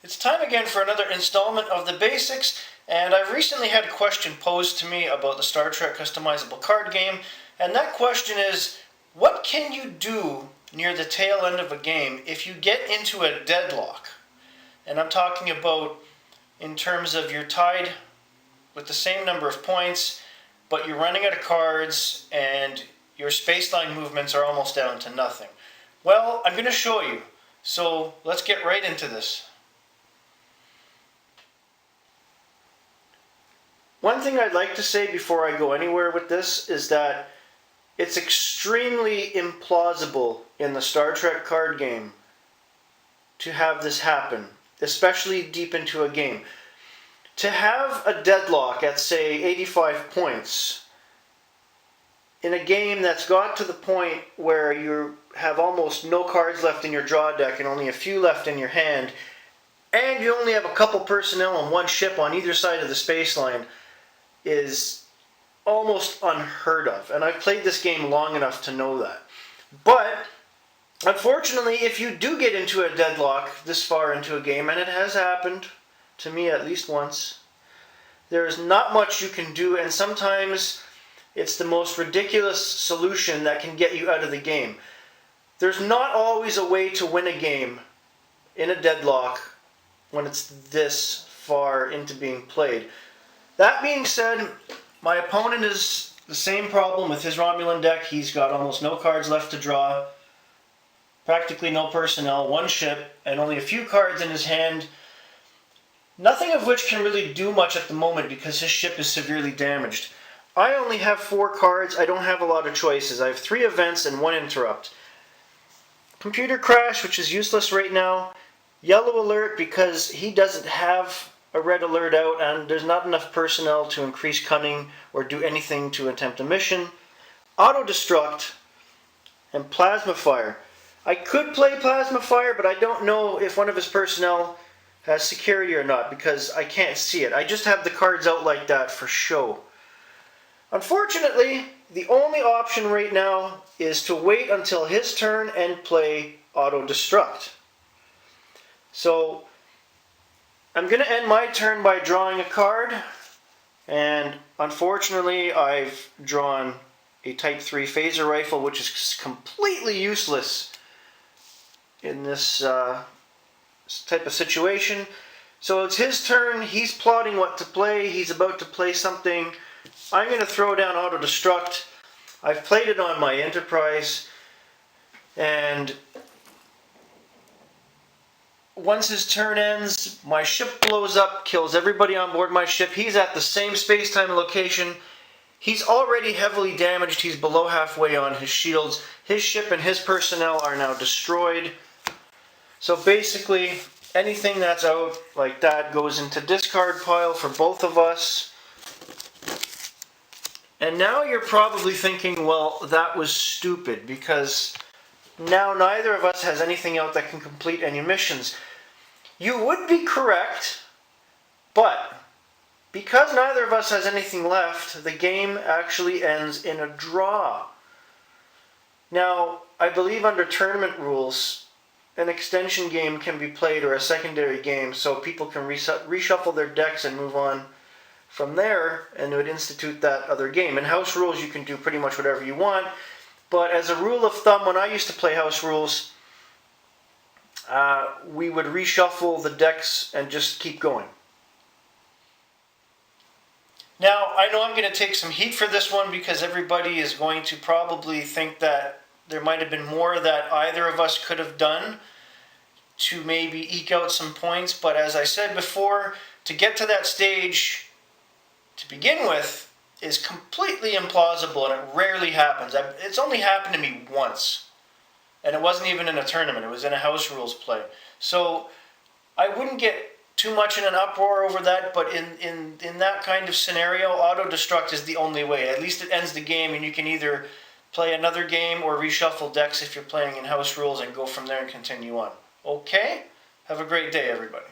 It's time again for another installment of the basics, and I've recently had a question posed to me about the Star Trek customizable card game, and that question is, what can you do near the tail end of a game if you get into a deadlock? And I'm talking about in terms of you're tied with the same number of points, but you're running out of cards and your spaceline movements are almost down to nothing. Well, I'm going to show you, so let's get right into this. One thing I'd like to say before I go anywhere with this is that it's extremely implausible in the Star Trek card game to have this happen, especially deep into a game. To have a deadlock at, say, 85 points in a game that's got to the point where you have almost no cards left in your draw deck and only a few left in your hand, and you only have a couple personnel on one ship on either side of the spaceline, is almost unheard of. And I've played this game long enough to know that. But unfortunately, if you do get into a deadlock this far into a game, and it has happened to me at least once, there's not much you can do, and sometimes it's the most ridiculous solution that can get you out of the game. There's not always a way to win a game in a deadlock when it's this far into being played. That being said, my opponent is the same problem with his Romulan deck. He's got almost no cards left to draw, practically no personnel, one ship, and only a few cards in his hand, nothing of which can really do much at the moment because his ship is severely damaged. I only have 4 cards. I don't have a lot of choices. I have 3 events and 1 interrupt. Computer crash, which is useless right now. Yellow alert because he doesn't have a red alert out and there's not enough personnel to increase cunning or do anything to attempt a mission. Auto destruct and plasma fire. I could play plasma fire, but I don't know if one of his personnel has security or not because I can't see it. I just have the cards out like that for show. Unfortunately, the only option right now is to wait until his turn and play auto destruct. So I'm going to end my turn by drawing a card, and unfortunately I've drawn a Type 3 phaser rifle, which is completely useless in this type of situation. So it's his turn. He's plotting what to play. He's about to play something. I'm going to throw down auto destruct. I've played it on my Enterprise, and once his turn ends, my ship blows up, kills everybody on board my ship. He's at the same space-time location. He's already heavily damaged. He's below halfway on his shields. His ship and his personnel are now destroyed. So basically, anything that's out like that goes into discard pile for both of us. And now you're probably thinking, well, that was stupid because now neither of us has anything out that can complete any missions. You would be correct, but because neither of us has anything left, the game actually ends in a draw. Now, I believe under tournament rules, an extension game can be played or a secondary game so people can reshuffle their decks and move on from there, and it would institute that other game. In house rules, you can do pretty much whatever you want. But as a rule of thumb, when I used to play house rules, we would reshuffle the decks and just keep going. Now, I know I'm going to take some heat for this one because everybody is going to probably think that there might have been more that either of us could have done to maybe eke out some points. But as I said before, to get to that stage to begin with is completely implausible, and it rarely happens. It's only happened to me once, and it wasn't even in a tournament. It was in a house rules play. So I wouldn't get too much in an uproar over that, but in that kind of scenario, auto-destruct is the only way. At least it ends the game, and you can either play another game or reshuffle decks if you're playing in house rules and go from there and continue on. Okay? Have a great day, everybody.